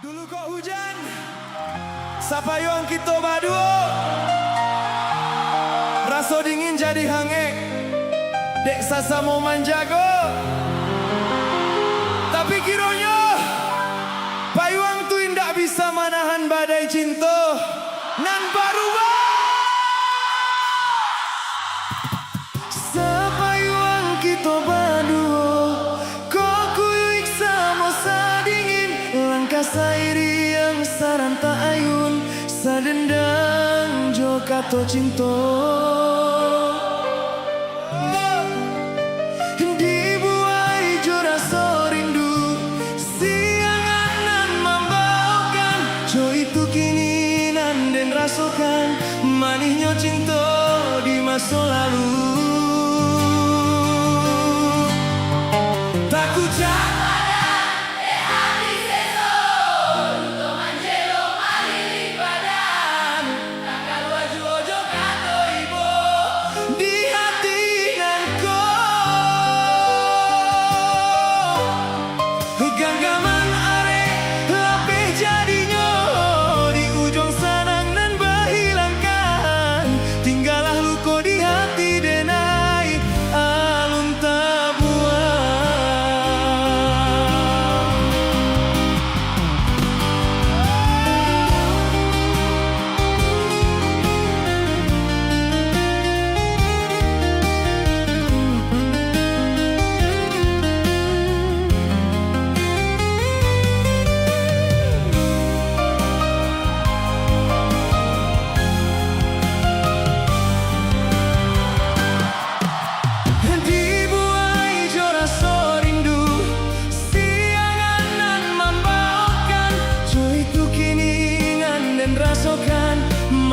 Dulu kok hujan, sapayuang kita baduo, rasa dingin jadi hangek, dek sasa mau manjago. Tapi kiranya payuang tu indak bisa menahan badai cinta nan baruba. Sapayuang kita baduo, kok kuyuk sama sadingin, langkah sairi yang saranta ayun, sadendang jo kato cinta. Dibuai jo rasa rindu, siangan nan membawakan, jo itu kini nan den rasakan, manisnya cinta di masa lalu. Tak ucap ganggaman are lapeh jadinya, di ujung sanang nan bahilangkan, tinggallah luka di hati denai alun tabuan.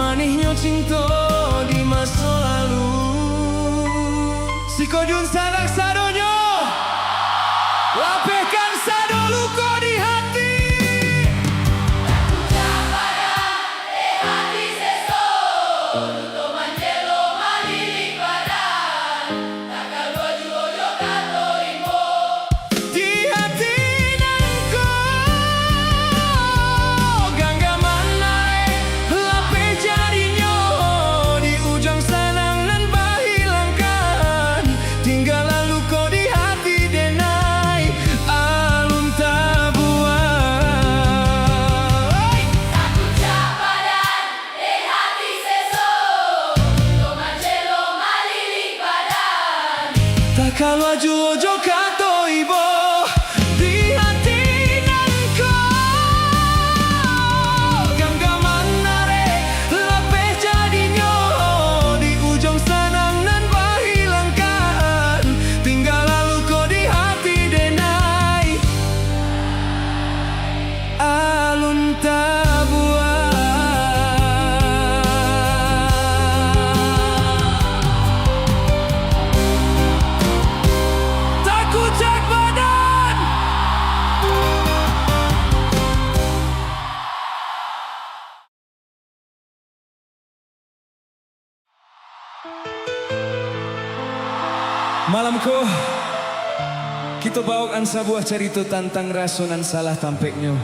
Manisnya cinta di masa lalu. Si kodun sanak sadonyo, lapehkan sado luka di hati. Kalau jojo kato ibo di hati nanko, ganggaman nare lapeh jadinya, di ujung sanang nan bahilangkan, tinggal lalu ko di hati denai alun tabuan. Malamku kita bawakan sebuah cerita tentang rasunan salah tampeknya,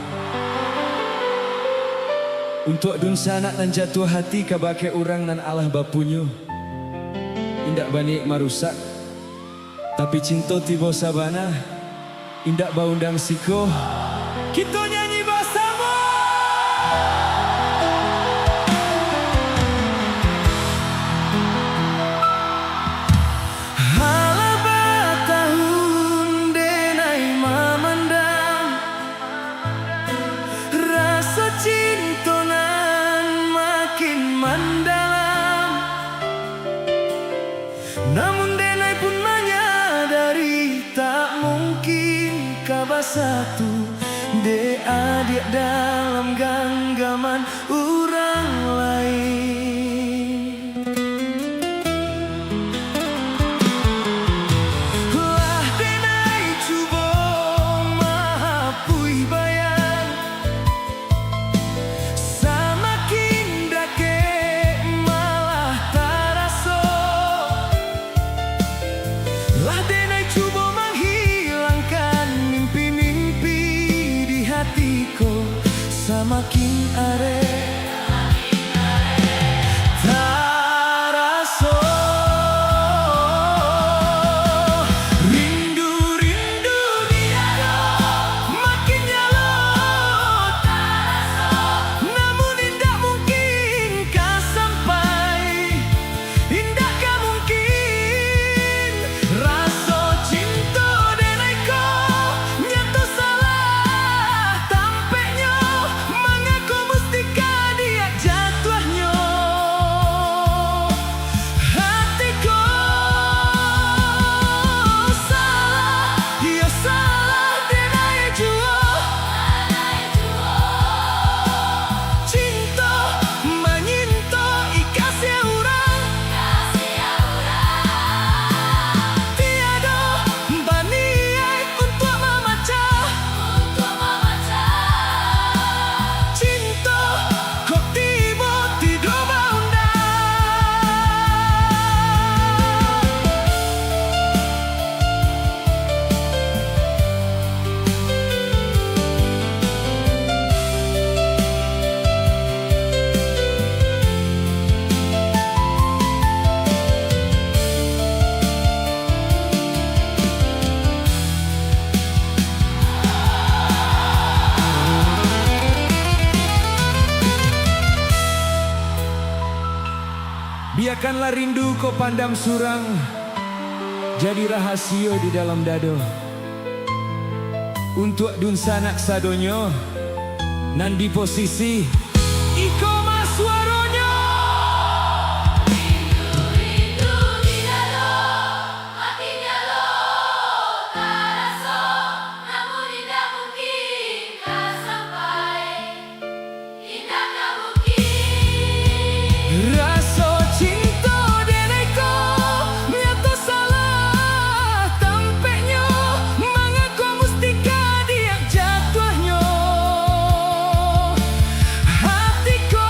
untuk dun sanak dan jatuh hati kabake orang nan Allah bapunya, indak banik marusak, tapi cinta tiba sabana, indak baundang siko, kita nyanyi bersama. Namun denai pun menyadari tak mungkin kabar satu de adik dalam genggaman orang lain. Lah denai cuba mahapui bayang, samakin dake malah taraso. Lah denai cuba menghilangkan mimpi-mimpi di hatiku, samakin are taraso rindu-rindu tiada makin nyalot taraso namun indah mungkin kah sampai indah kah mungkin raso cinta deneko nyato salah tampeknya mengaku mustika dia jatuhnya hatiku salah dia salah denai jua cinta menyinto ikasnya urang tiada baniai untuk memecah cinta kok tiba tidak baunda. Biarkanlah rindu kau pandam surang jadi rahasia di dalam dado untuk dun sanak sadonyo nan di posisi iko mas suaronyo Rindu tidak lo, hatinya lo taraso, namun indah mungkin kah sampai, indah kah mungkin. raso cinta deneko nyato salah tampeknya mengaku mustika dia jatuhnya hatiku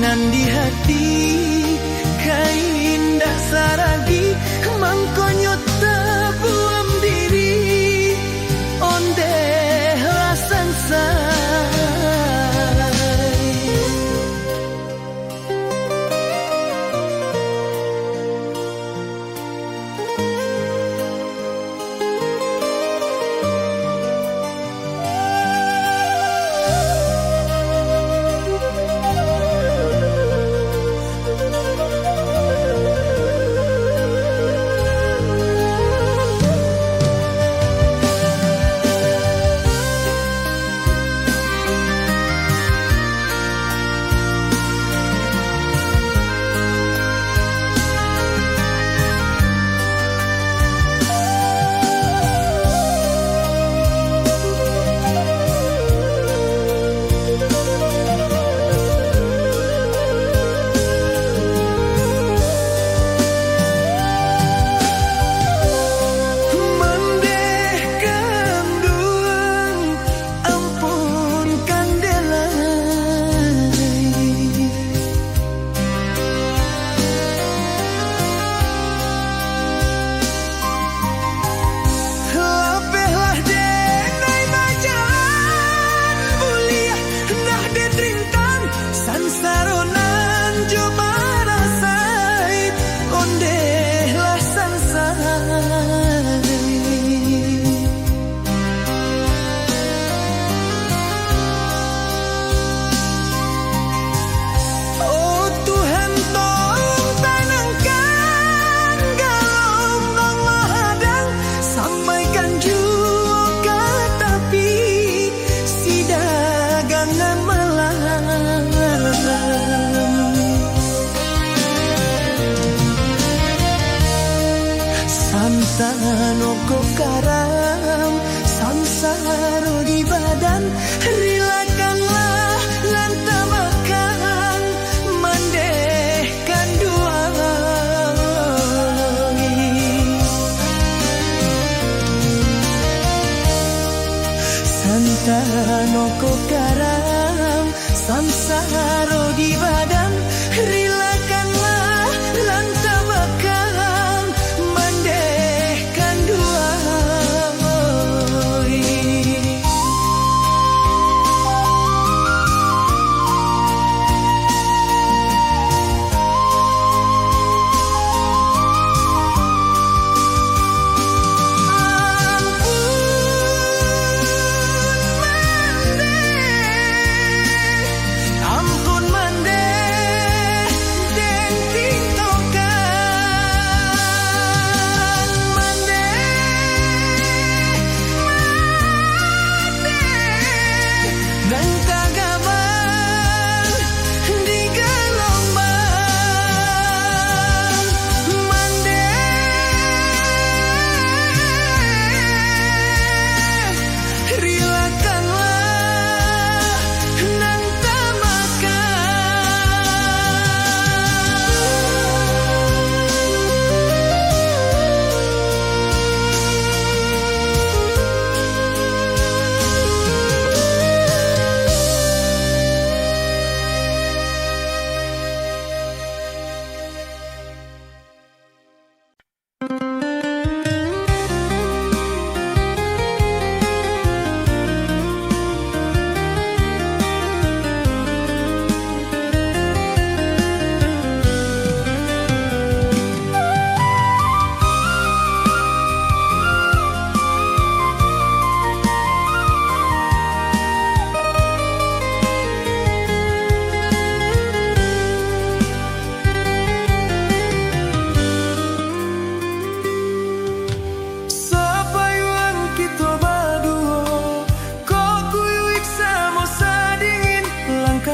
nan di hati kai indah saragi mangkonyo tabuam diri onde rasan say. Santano ko karam samsaro di badan rilakanlah lantamakan mandehkan dua Santano ko karam samsaro di badan rilakanlah lantamakan mandehkan dua.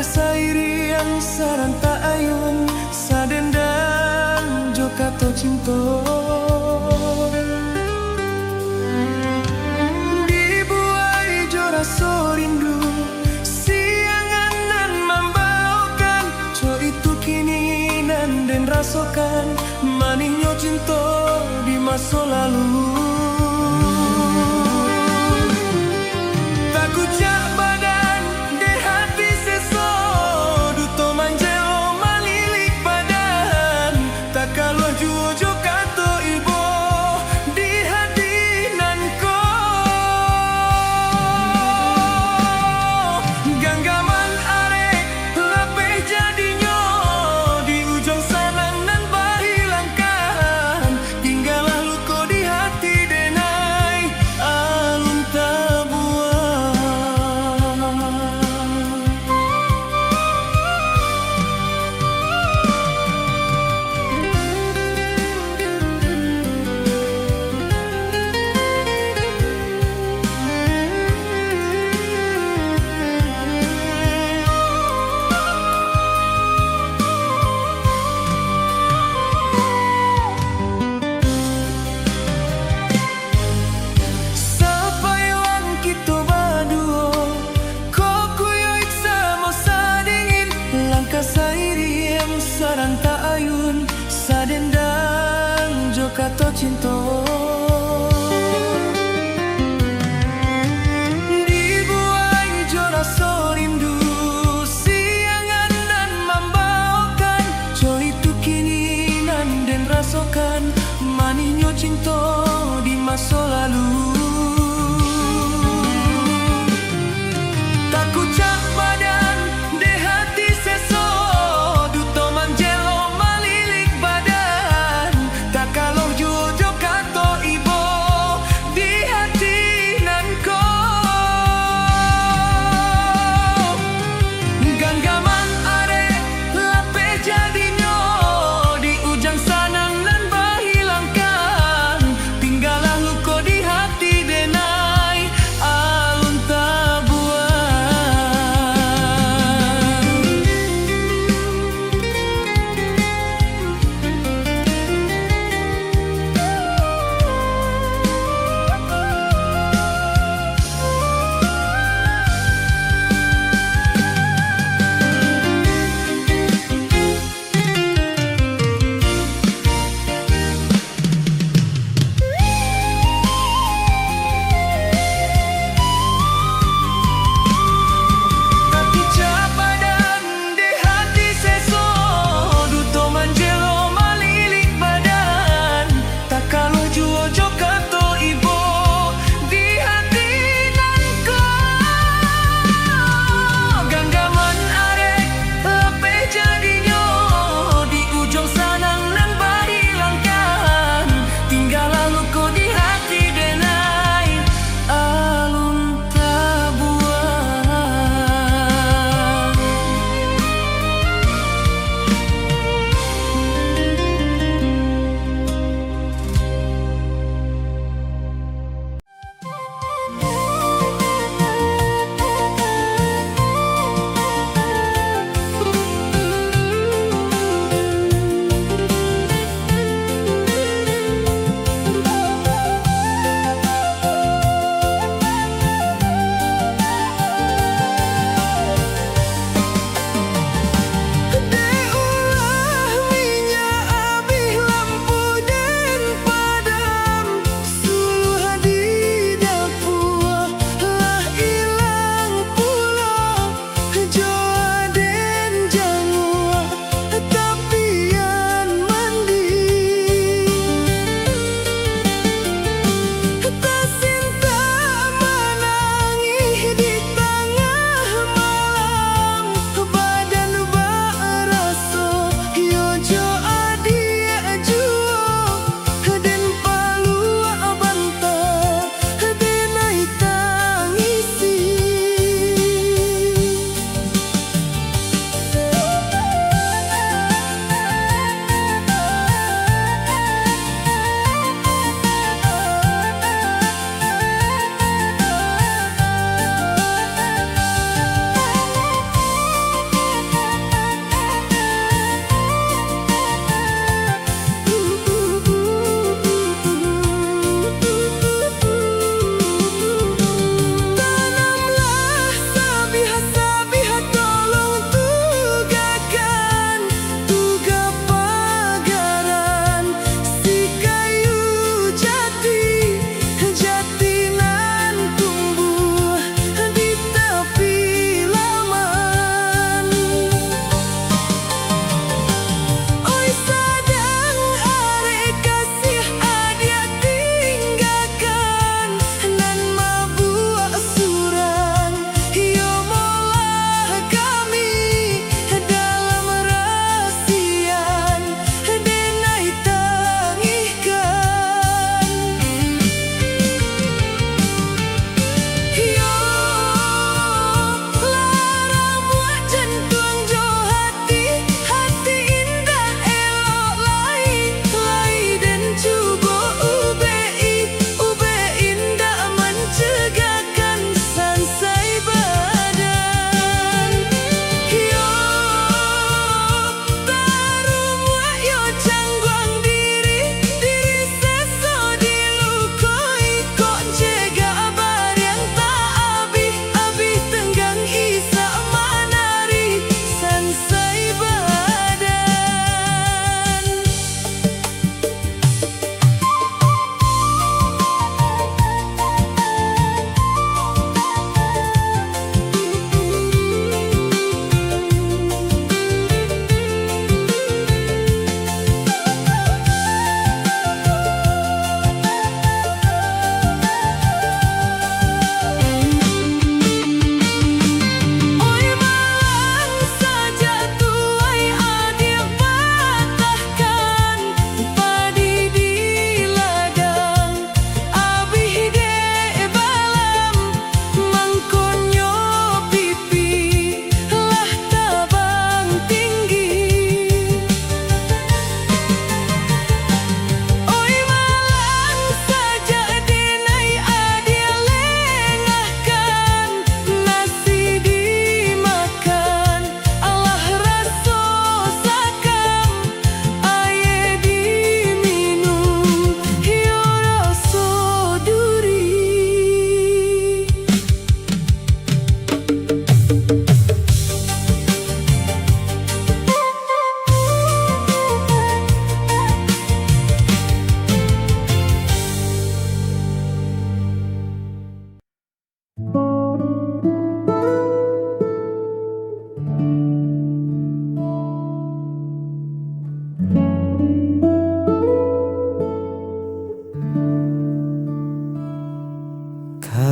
Sairian saranta ayun sadendang jokato cinto dibuai jora sorindu sianganan membawakan co itu kini nan den rasokan maninyo cinto di masa lalu tak kucak badan de hati seso duto manjeo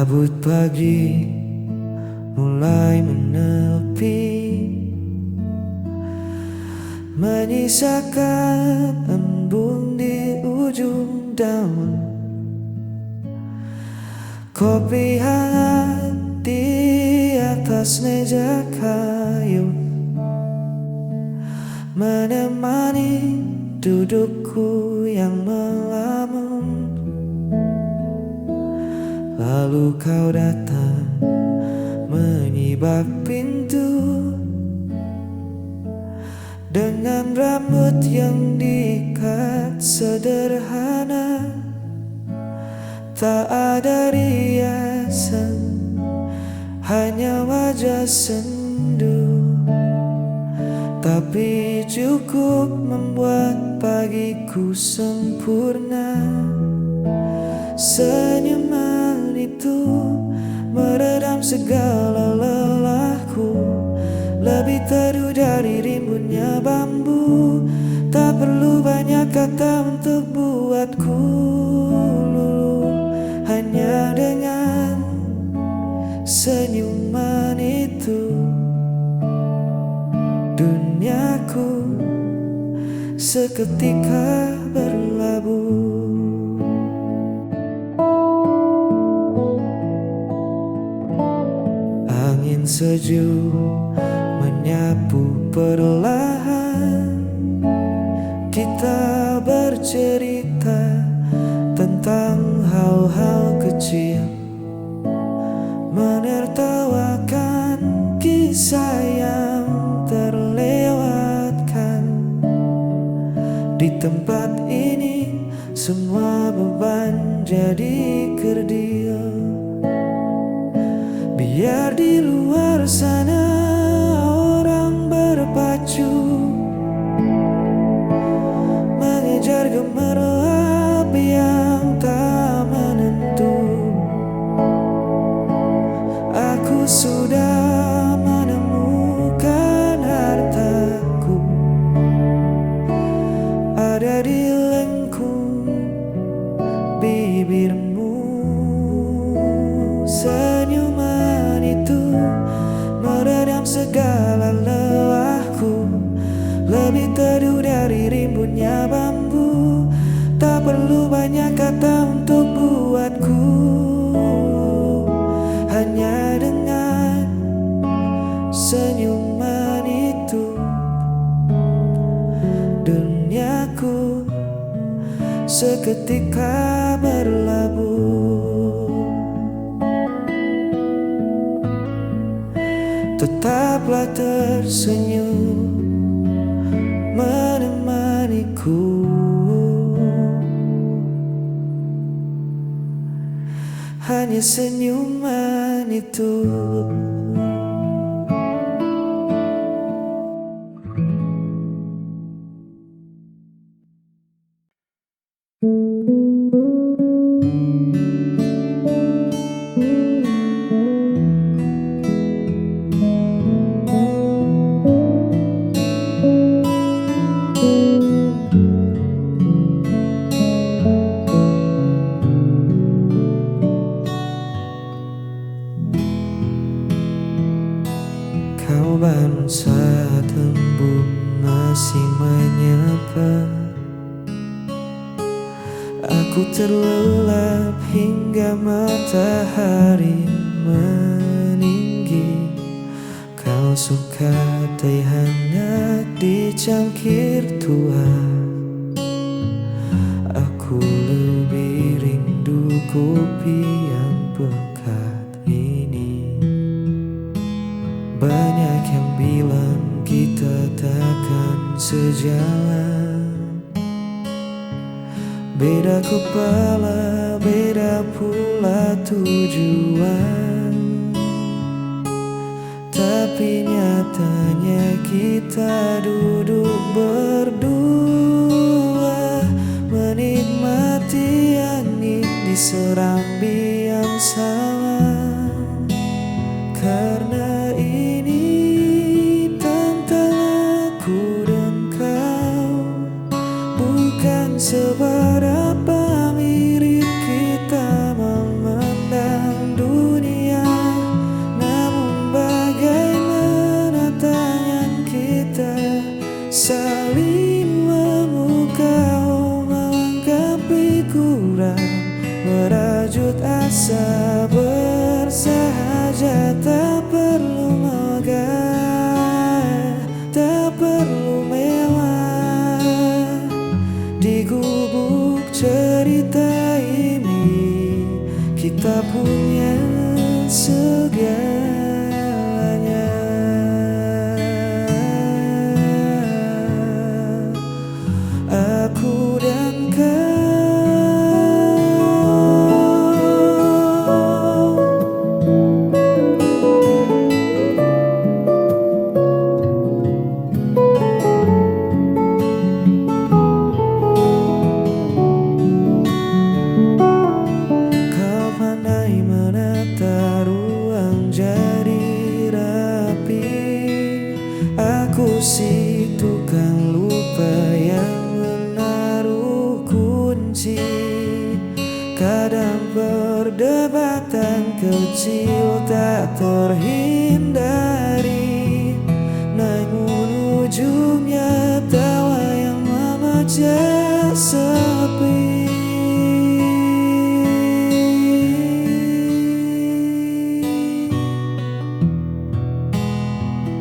Kabut pagi mulai menepi, menyisakan embun di ujung daun. Kopi hangat di atas meja kayu menemani dudukku yang melamun. Lalu kau datang menyibak pintu dengan rambut yang diikat sederhana. Tak ada riasan, hanya wajah sendu, tapi cukup membuat pagiku sempurna. Senyuman itu meredam segala lelahku, lebih teduh dari rimbunnya bambu. Tak perlu banyak kata untuk buatku luluh, hanya dengan senyuman itu duniaku seketika berlabuh. Angin sejuk menyapu perlahan, kita bercerita tentang hal-hal kecil, menertawakan kisah yang terlewatkan. Di tempat ini semua beban jadi kerdil. Biar di luar sana orang berpacu mengejar gemerlap yang tak menentu. Aku sudah menemukan hartaku, ada di lengkung bibirmu. Senyuman itu meredam segala lelahku, lebih teduh dari rimbunnya bambu. Tak perlu banyak kata untuk buatku, hanya dengan senyuman itu duniaku seketika berlabuh. Tetaplah tersenyum menemaniku, hanya senyuman itu. Kau baru saat embun masih menyapa, aku terlelap hingga matahari meninggi. Kau suka teh hangat dicangkir tua, aku lebih rindu kopi yang pekat ini. Banyak yang bilang kita takkan sejalan, beda kepala, beda pula tujuan. Tapi nyatanya kita duduk berdua, menikmati angin di serambi yang sama. Karena ini tentang aku dan kau, bukan seberapa mirip kita memandang dunia. perlu mewah. Di gubuk cerita ini kita punya segalanya. Aku dan kau. Kau pandai menata ruang jadi rapi. Aku si tukang lupa yang menaruh kunci. Kadang perdebatan kecil tak terhindari, namun ujungnya tawa yang memecah sepi.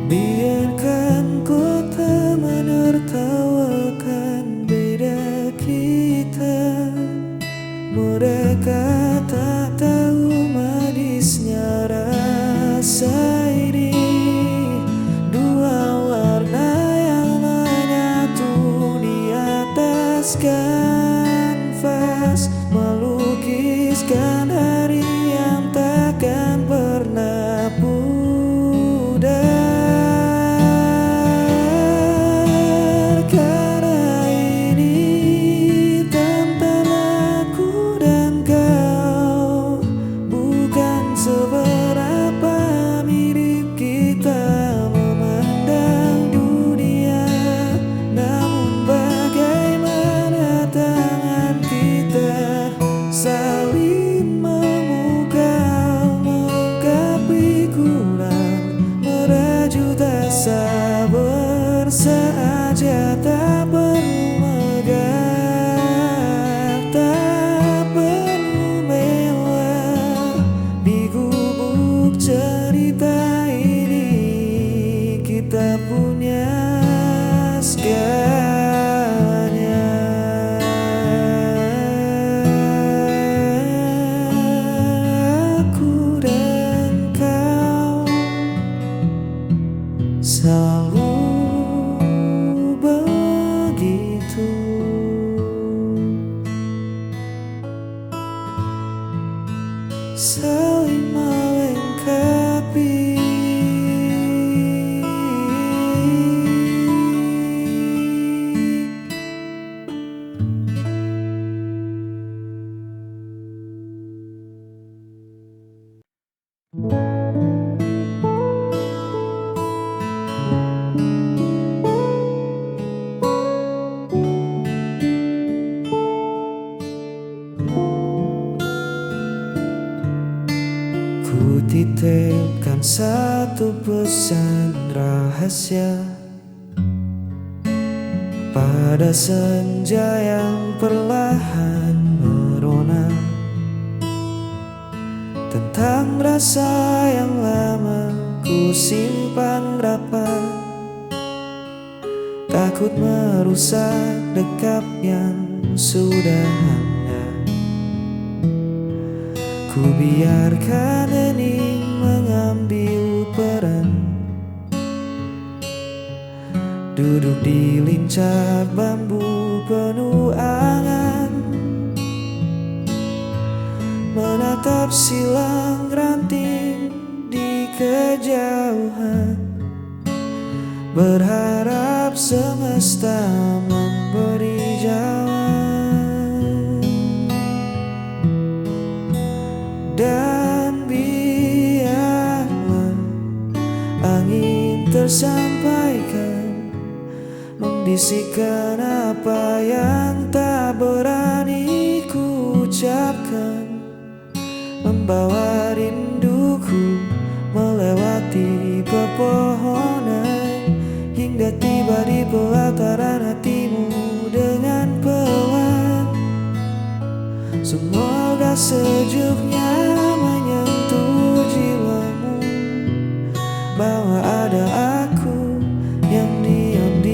Biarkan kota menertawakan beda kita. Mereka tak tahu manisnya rasa ini. Dua warna yang menyatu di atas kanvas, melukiskan hari yang takkan pernah pudar. Karena ini tentang aku dan kau, bukan seberapa mirip kita memandang dunia, namun bagaimana tangan kita saling memukau, melengkapi kurang, merajut asa bersahaja. Tak perlu megah, tak perlu mewah. Di gubuk cerita ini kita punya segalanya. Aku dan kau selalu begitu. Saling melengkapi. Ku titipkan satu pesan rahasia pada senja yang perlahan merona, tentang rasa yang lama ku simpan rapat, takut merusak dekap yang sudah hangat. Ku biarkan hening mengambil peran, duduk di lincah bambu penuh angan, menatap silang ranting di kejauhan, berharap semesta memberi jawaban. Dan biarlah angin tersampaikan, membisikkan apa yang tak berani ku ucapkan, membawa rinduku melewati pepohonan, hingga tiba di pelataran hatimu dengan pelan. Semoga sejuknya menyentuh jiwamu, bahwa ada aku yang diam di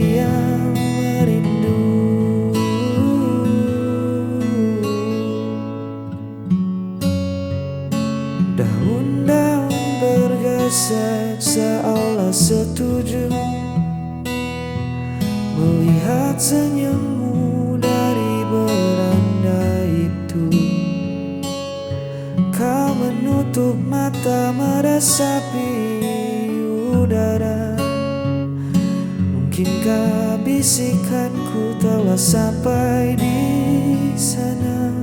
lihat senyummu dari beranda itu. Kau menutup mata meresapi udara. Mungkinkah bisikanku telah sampai di sana?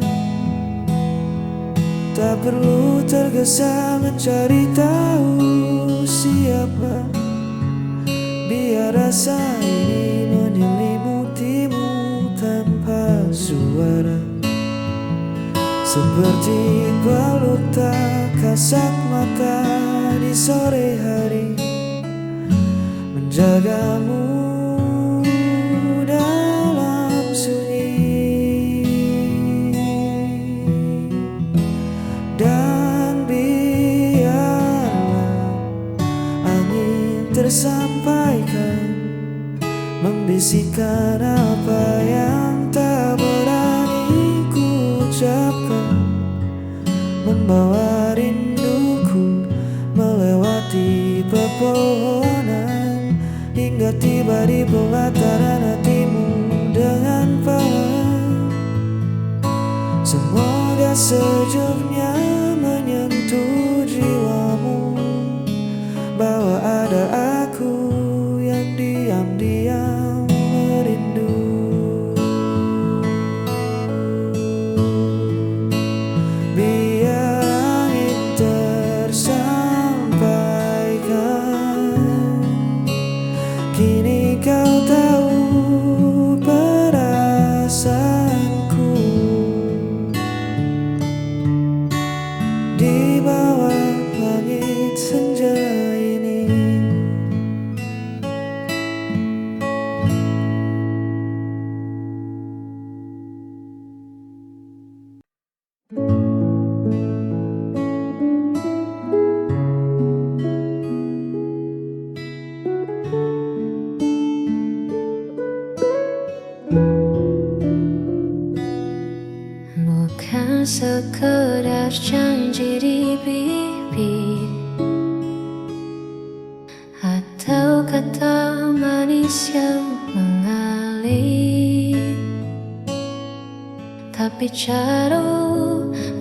Tak perlu tergesa mencari tahu siapa. Biar rasa ini menyelimutimu tanpa suara. Seperti peluk tak kasat mata di sore hari, menjagamu dalam sunyi. Dan biarlah angin tersampaikan, membisikkan apa yang tak berani ku ucapkan, membawa rinduku melewati pepohonan, hingga tiba di pelataran hatimu dengan pelan. Semoga sejuknya menyentuh jiwamu, bahwa ada aku yang diam-diam merindu. Biar angin tersampaikan, kini kau tahu perasaanku. Di bawah langit senja ini, bukan sekedar janji di bibir atau kata manis yang mengalir, tapi cara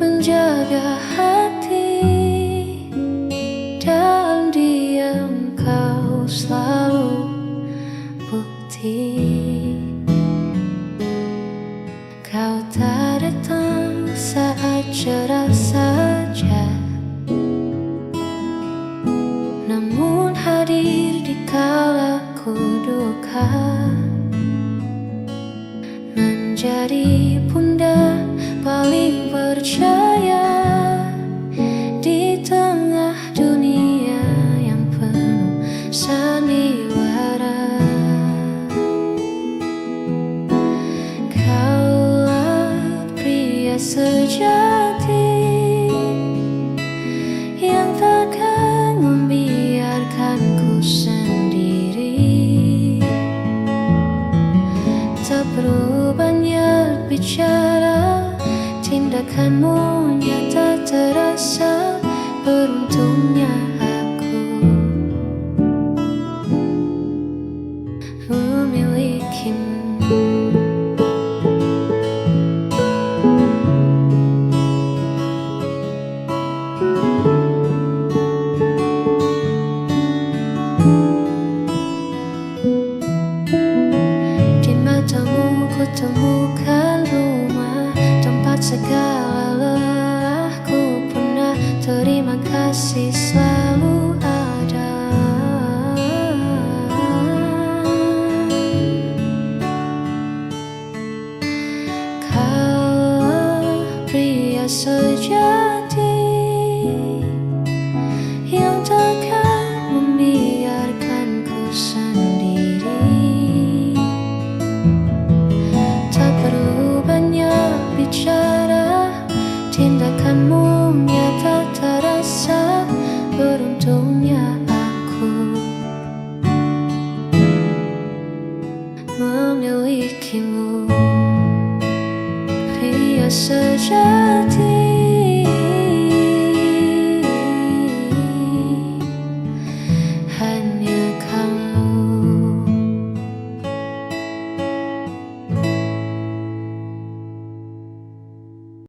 menjaga hati. Dalam diam kau selalu bukti. Kau tak datang saat cerah saja, namun hadir di kala ku duka, menjadi bunda paling percaya di tengah dunia yang penuh sandiwara. Sejati yang takkan membiarkanku sendiri. Tak perlu banyak bicara, tindakanmu nyata terasa. Beruntungnya aku memilikimu. Temukan rumah, tempat segala lelahku pernah. Terima kasih selalu ada. Kau pria sejati yang takkan membiarkanku sendiri. Bicara, tindakanmu nyata terasa. Beruntungnya